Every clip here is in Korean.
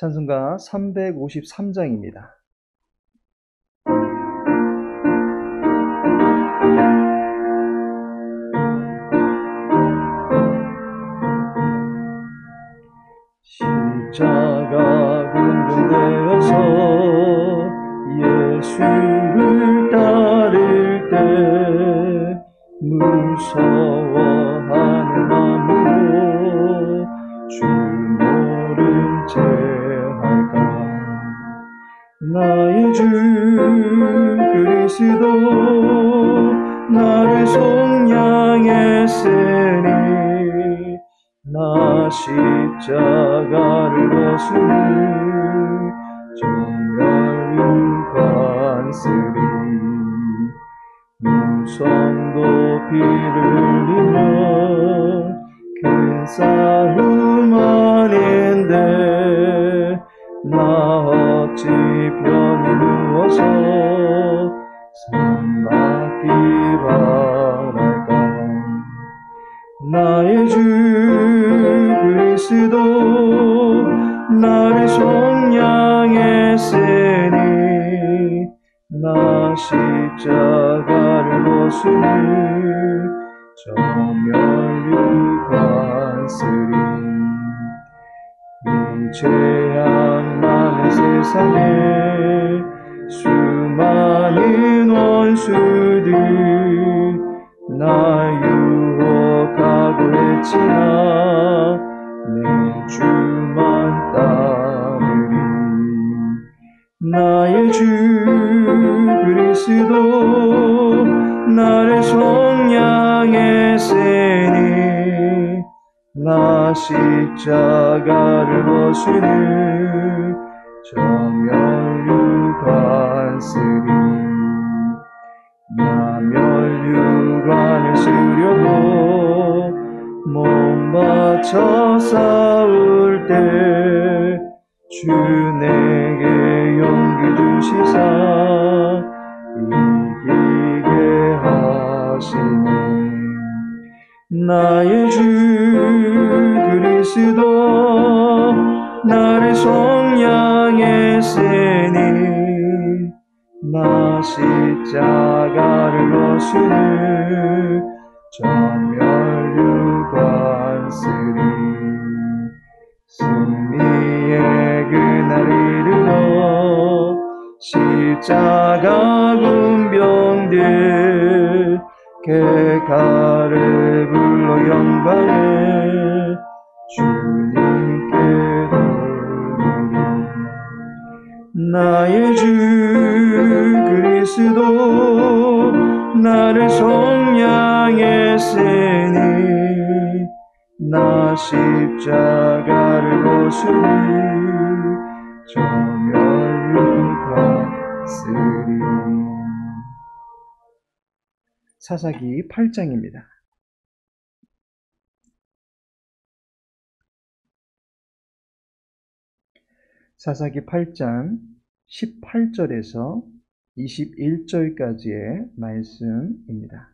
찬송가 353장입니다. 십자가 근동되어서 예수를 따를 때 무서워하는 마음으로 주 모른 채 할까. 나의 주 그리스도 나를 속량했으니 나 십자가를 벗으니 정멸유관쓰리. 무성도 피를 흘리면 큰 싸움 아닌데 나 어찌 편히 누워서 상받기 바랄까. 나의 주 그리스도 나를 속량했으니 나 십자가를 벗으니 정멸유관쓰리. 이 죄악 많은 세상에 수많은 원수들 나 유혹하고 했지만 내 주만 따르리. 나의 주 그리스도 나를 속량했으니 나 십자가를 벗으니 정멸유관쓰리. 나 멸유관을 쓰려고 몸 바쳐 싸울 때 주 내게 용기 주시사 이기게 하시니. 나의 주 그리스도 나를 속량했으니 나 십자가를 벗으니 정멸유관쓰리. 승리의 그날 이르러 십자가 군병들 객가를 불러 영광에 주님께 돌리리. 나의 주 그리스도 나를 속량했으니 나 십자가를 벗으니 정멸유관쓰리. 사사기 8장입니다. 사사기 8장 18절에서 21절까지의 말씀입니다.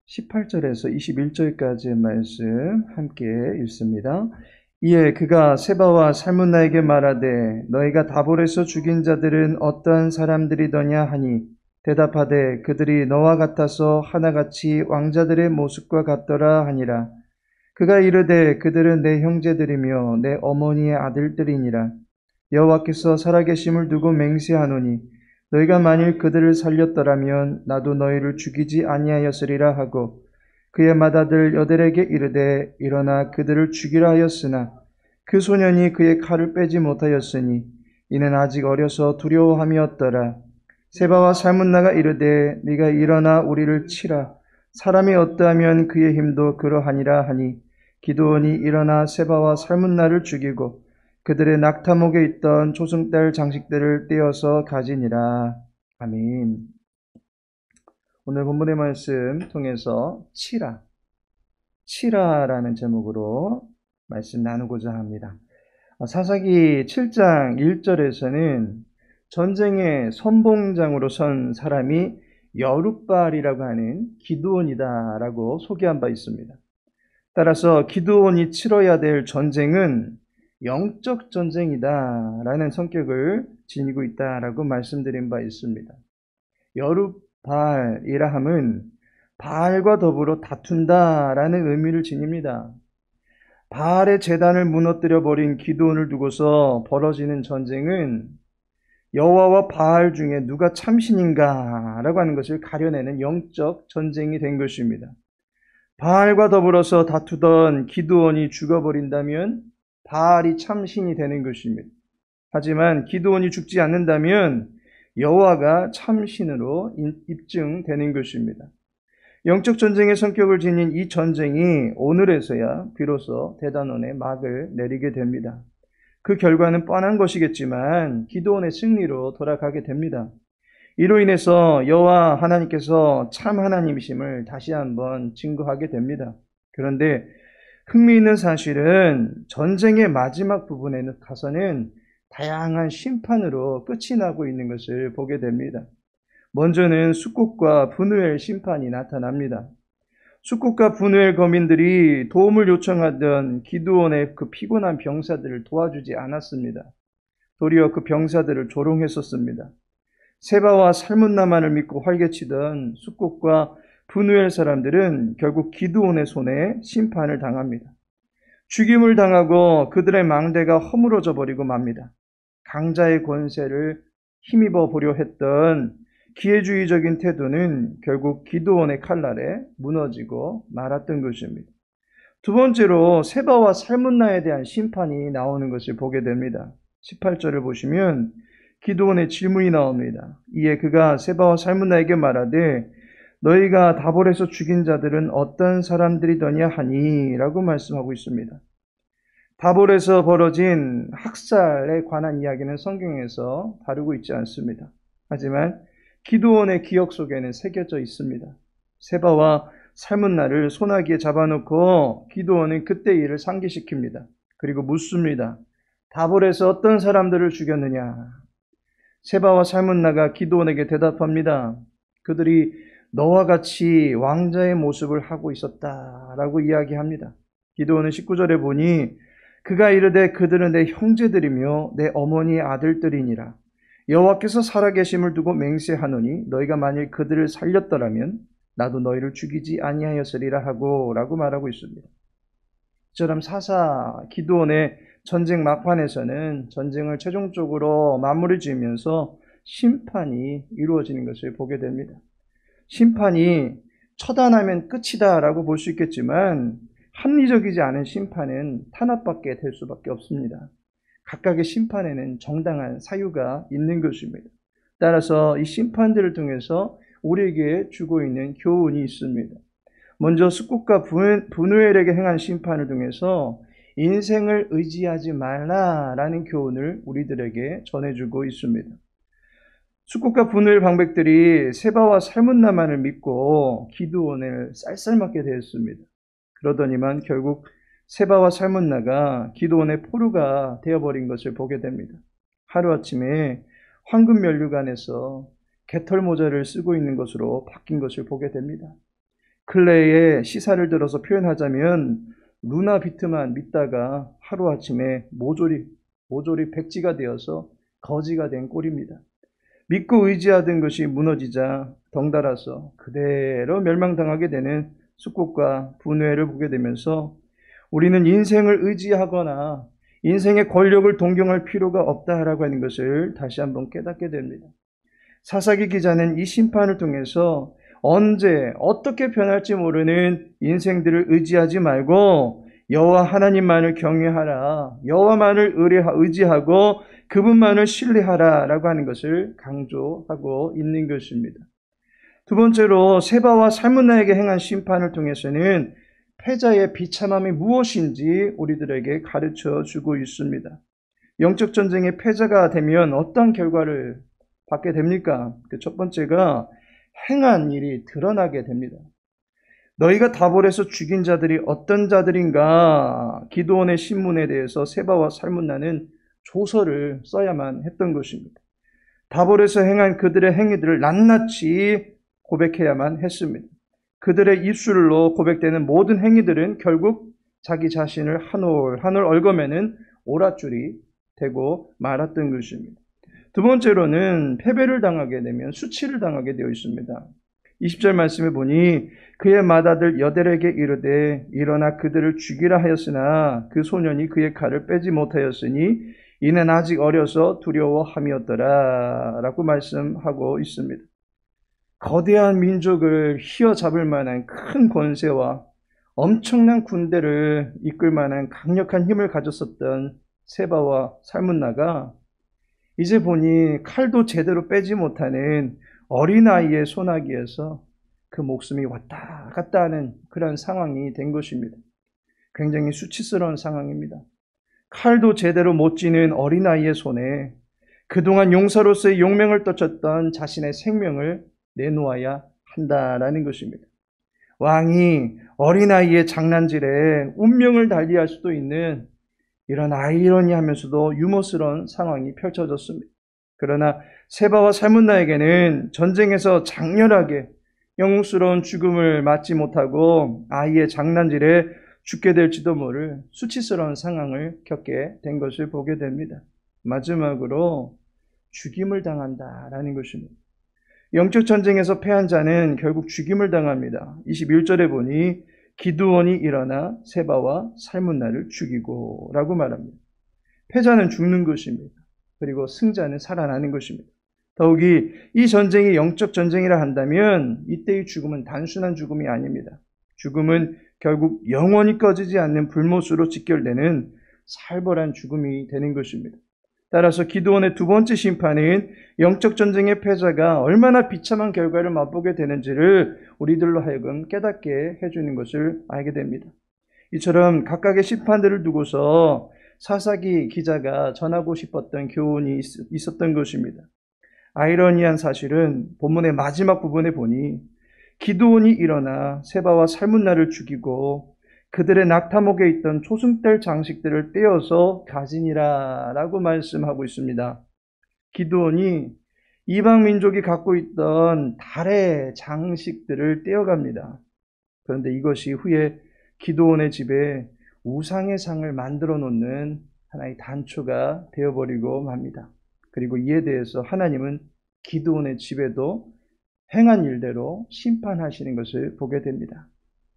18절에서 21절까지의 말씀 함께 읽습니다. 이에 그가 세바와 살문나에게 말하되 너희가 다볼에서 죽인 자들은 어떠한 사람들이더냐 하니 대답하되 그들이 너와 같아서 하나같이 왕자들의 모습과 같더라 하니라. 그가 이르되 그들은 내 형제들이며 내 어머니의 아들들이니라. 여호와께서 살아계심을 두고 맹세하노니 너희가 만일 그들을 살렸더라면 나도 너희를 죽이지 아니하였으리라 하고 그의 맏아들 여델에게 이르되 일어나 그들을 죽이라 하였으나 그 소년이 그의 칼을 빼지 못하였으니 이는 아직 어려서 두려워함이었더라. 세바와 살문나가 이르되 네가 일어나 우리를 치라. 사람이 어떠하면 그의 힘도 그러하니라 하니 기드온이 일어나 세바와 살문나를 죽이고 그들의 낙타목에 있던 초승달 장식들을 떼어서 가지니라. 아멘. 오늘 본문의 말씀 통해서 치라라는 제목으로 말씀 나누고자 합니다. 사사기 7장 1절에서는 전쟁의 선봉장으로 선 사람이 여룻바알이라고 하는 기드온이다라고 소개한 바 있습니다. 따라서 기드온이 치러야 될 전쟁은 영적 전쟁이다라는 성격을 지니고 있다라고 말씀드린 바 있습니다. 여룻바알이라 함은 바알과 더불어 다툰다라는 의미를 지닙니다. 바알의 제단을 무너뜨려 버린 기드온을 두고서 벌어지는 전쟁은 여호와와 바알 중에 누가 참신인가라고 하는 것을 가려내는 영적 전쟁이 된 것입니다. 바알과 더불어서 다투던 기드온이 죽어버린다면 바알이 참신이 되는 것입니다. 하지만 기드온이 죽지 않는다면 여호와가 참신으로 입증되는 것입니다. 영적 전쟁의 성격을 지닌 이 전쟁이 오늘에서야 비로소 대단원의 막을 내리게 됩니다. 그 결과는 뻔한 것이겠지만 기드온의 승리로 돌아가게 됩니다. 이로 인해서 여호와 하나님께서 참 하나님이심을 다시 한번 증거하게 됩니다. 그런데 흥미있는 사실은 전쟁의 마지막 부분에 가서는 다양한 심판으로 끝이 나고 있는 것을 보게 됩니다. 먼저는 숫곳과 브누엘 심판이 나타납니다. 숫곳과 브누엘 거민들이 도움을 요청하던 기드온의 그 피곤한 병사들을 도와주지 않았습니다. 도리어 그 병사들을 조롱했었습니다. 세바와 살문나만을 믿고 활개치던 숫곳과 브누엘 사람들은 결국 기드온의 손에 심판을 당합니다. 죽임을 당하고 그들의 망대가 허물어져 버리고 맙니다. 강자의 권세를 힘입어 보려 했던 기회주의적인 태도는 결국 기드온의 칼날에 무너지고 말았던 것입니다. 두 번째로 세바와 살문나에 대한 심판이 나오는 것을 보게 됩니다. 18절을 보시면 기드온의 질문이 나옵니다. 이에 그가 세바와 살문나에게 말하되 너희가 다볼에서 죽인 자들은 어떤 사람들이더냐 하니 라고 말씀하고 있습니다. 다볼에서 벌어진 학살에 관한 이야기는 성경에서 다루고 있지 않습니다. 하지만 기드온의 기억 속에는 새겨져 있습니다. 세바와 살문나를 소나기에 잡아놓고 기드온은 그때 일을 상기시킵니다. 그리고 묻습니다. 다볼에서 어떤 사람들을 죽였느냐? 세바와 살문나가 기드온에게 대답합니다. 그들이 너와 같이 왕자의 모습을 하고 있었다라고 이야기합니다. 기드온은 19절에 보니 그가 이르되 그들은 내 형제들이며 내 어머니의 아들들이니라. 여호와께서 살아계심을 두고 맹세하노니 너희가 만일 그들을 살렸더라면 나도 너희를 죽이지 아니하였으리라 하고 라고 말하고 있습니다. 이처럼 사사 기드온의 전쟁 막판에서는 전쟁을 최종적으로 마무리 지으면서 심판이 이루어지는 것을 보게 됩니다. 심판이 처단하면 끝이다라고 볼 수 있겠지만 합리적이지 않은 심판은 탄압받게 될 수밖에 없습니다. 각각의 심판에는 정당한 사유가 있는 것입니다. 따라서 이 심판들을 통해서 우리에게 주고 있는 교훈이 있습니다. 먼저 숫곳과 브누엘에게 행한 심판을 통해서 인생을 의지하지 말라라는 교훈을 우리들에게 전해주고 있습니다. 숫곳과 브누엘 방백들이 세바와 살문나만을 믿고 기드온을 쌀쌀맞게 대했습니다. 그러더니만 결국 세바와 살문나가 기드온의 포로가 되어버린 것을 보게 됩니다. 하루아침에 황금 면류관에서 개털 모자를 쓰고 있는 것으로 바뀐 것을 보게 됩니다. 근래에 시사를 들어서 표현하자면 루나 비트만 믿다가 하루아침에 모조리 백지가 되어서 거지가 된 꼴입니다. 믿고 의지하던 것이 무너지자 덩달아서 그대로 멸망당하게 되는 숫곳과 브누엘을 보게 되면서 우리는 인생을 의지하거나 인생의 권력을 동경할 필요가 없다라고 하는 것을 다시 한번 깨닫게 됩니다. 사사기 기자는 이 심판을 통해서 언제 어떻게 변할지 모르는 인생들을 의지하지 말고 여호와 하나님만을 경외하라, 여호와만을 의지하고 그분만을 신뢰하라라고 하는 것을 강조하고 있는 것입니다. 두 번째로 세바와 살문나에게 행한 심판을 통해서는 패자의 비참함이 무엇인지 우리들에게 가르쳐 주고 있습니다. 영적 전쟁의 패자가 되면 어떤 결과를 받게 됩니까? 그 첫 번째가 행한 일이 드러나게 됩니다. 너희가 다볼에서 죽인 자들이 어떤 자들인가? 기드온의 신문에 대해서 세바와 살문나는 조서를 써야만 했던 것입니다. 다볼에서 행한 그들의 행위들을 낱낱이 고백해야만 했습니다. 그들의 입술로 고백되는 모든 행위들은 결국 자기 자신을 한 올 얽어매는 오랏줄이 되고 말았던 것입니다. 두 번째로는 패배를 당하게 되면 수치를 당하게 되어 있습니다. 20절 말씀에 보니 그의 맏아들 여델에게 이르되 일어나 그들을 죽이라 하였으나 그 소년이 그의 칼을 빼지 못하였으니 이는 아직 어려서 두려워함이었더라 라고 말씀하고 있습니다. 거대한 민족을 휘어잡을 만한 큰 권세와 엄청난 군대를 이끌 만한 강력한 힘을 가졌었던 세바와 살문나가 이제 보니 칼도 제대로 빼지 못하는 어린아이의 소나기에서 그 목숨이 왔다 갔다 하는 그런 상황이 된 것입니다. 굉장히 수치스러운 상황입니다. 칼도 제대로 못 쥐는 어린아이의 손에 그동안 용사로서의 용맹을 떨쳤던 자신의 생명을 내놓아야 한다라는 것입니다. 왕이 어린아이의 장난질에 운명을 달리할 수도 있는 이런 아이러니하면서도 유머스러운 상황이 펼쳐졌습니다. 그러나 세바와 살문나에게는 전쟁에서 장렬하게 영웅스러운 죽음을 맞지 못하고 아이의 장난질에 죽게 될지도 모를 수치스러운 상황을 겪게 된 것을 보게 됩니다. 마지막으로 죽임을 당한다라는 것입니다. 영적 전쟁에서 패한 자는 결국 죽임을 당합니다. 21절에 보니 기드온이 일어나 세바와 살문나를 죽이고 라고 말합니다. 패자는 죽는 것입니다. 그리고 승자는 살아나는 것입니다. 더욱이 이 전쟁이 영적 전쟁이라 한다면 이때의 죽음은 단순한 죽음이 아닙니다. 죽음은 결국 영원히 꺼지지 않는 불못으로 직결되는 살벌한 죽음이 되는 것입니다. 따라서 기드온의 두 번째 심판은 영적 전쟁의 패자가 얼마나 비참한 결과를 맛보게 되는지를 우리들로 하여금 깨닫게 해주는 것을 알게 됩니다. 이처럼 각각의 심판들을 두고서 사사기 기자가 전하고 싶었던 교훈이 있었던 것입니다. 아이러니한 사실은 본문의 마지막 부분에 보니 기드온이 일어나 세바와 살문나를 죽이고 그들의 낙타목에 있던 초승달 장식들을 떼어서 가지니라 라고 말씀하고 있습니다. 기드온이 이방 민족이 갖고 있던 달의 장식들을 떼어갑니다. 그런데 이것이 후에 기드온의 집에 우상의 상을 만들어 놓는 하나의 단초가 되어버리고 맙니다. 그리고 이에 대해서 하나님은 기드온의 집에도 행한 일대로 심판하시는 것을 보게 됩니다.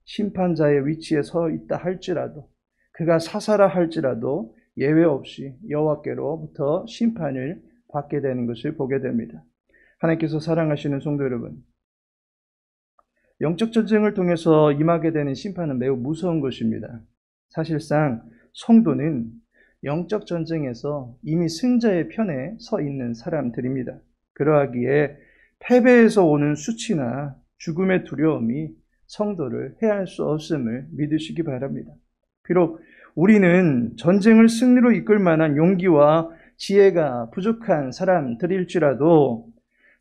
심판자의 위치에 서 있다 할지라도 그가 사사라 할지라도 예외 없이 여호와께로부터 심판을 받게 되는 것을 보게 됩니다. 하나님께서 사랑하시는 성도 여러분, 영적 전쟁을 통해서 임하게 되는 심판은 매우 무서운 것입니다. 사실상 성도는 영적 전쟁에서 이미 승자의 편에 서 있는 사람들입니다. 그러하기에 패배에서 오는 수치나 죽음의 두려움이 성도를 해할 수 없음을 믿으시기 바랍니다. 비록 우리는 전쟁을 승리로 이끌 만한 용기와 지혜가 부족한 사람들일지라도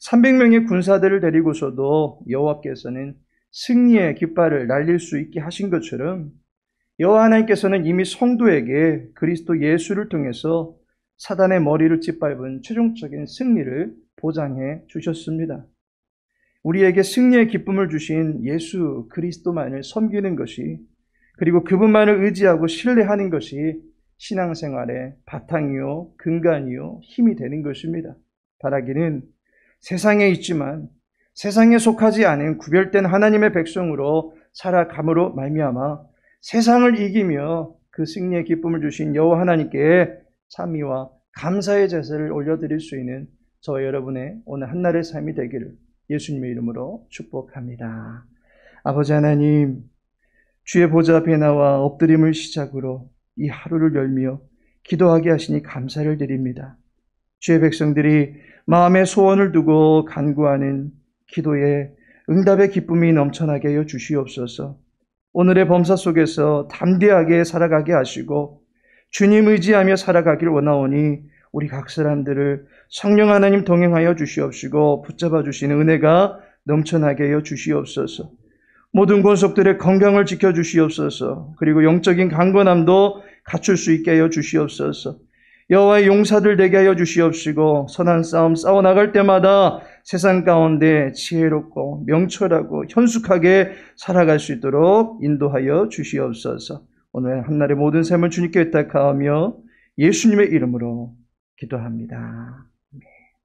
300명의 군사들을 데리고서도 여호와께서는 승리의 깃발을 날릴 수 있게 하신 것처럼 여호와 하나님께서는 이미 성도에게 그리스도 예수를 통해서 사단의 머리를 짓밟은 최종적인 승리를 보장해 주셨습니다. 우리에게 승리의 기쁨을 주신 예수 그리스도만을 섬기는 것이, 그리고 그분만을 의지하고 신뢰하는 것이 신앙생활의 바탕이요 근간이요 힘이 되는 것입니다. 바라기는 세상에 있지만 세상에 속하지 않은 구별된 하나님의 백성으로 살아감으로 말미암아 세상을 이기며 그 승리의 기쁨을 주신 여호와 하나님께 찬미와 감사의 제사를 올려드릴 수 있는 저와 여러분의 오늘 한날의 삶이 되기를 예수님의 이름으로 축복합니다. 아버지 하나님, 주의 보좌 앞에 나와 엎드림을 시작으로 이 하루를 열며 기도하게 하시니 감사를 드립니다. 주의 백성들이 마음의 소원을 두고 간구하는 기도에 응답의 기쁨이 넘쳐나게 하여 주시옵소서. 오늘의 범사 속에서 담대하게 살아가게 하시고 주님 의지하며 살아가길 원하오니 우리 각 사람들을 성령 하나님 동행하여 주시옵시고 붙잡아 주시는 은혜가 넘쳐나게 하여 주시옵소서. 모든 권속들의 건강을 지켜주시옵소서. 그리고 영적인 강건함도 갖출 수 있게 하여 주시옵소서. 여호와의 용사들 되게 하여 주시옵시고 선한 싸움 싸워나갈 때마다 세상 가운데 지혜롭고 명철하고 현숙하게 살아갈 수 있도록 인도하여 주시옵소서. 오늘 한날의 모든 삶을 주님께 의탁하며 예수님의 이름으로 기도합니다.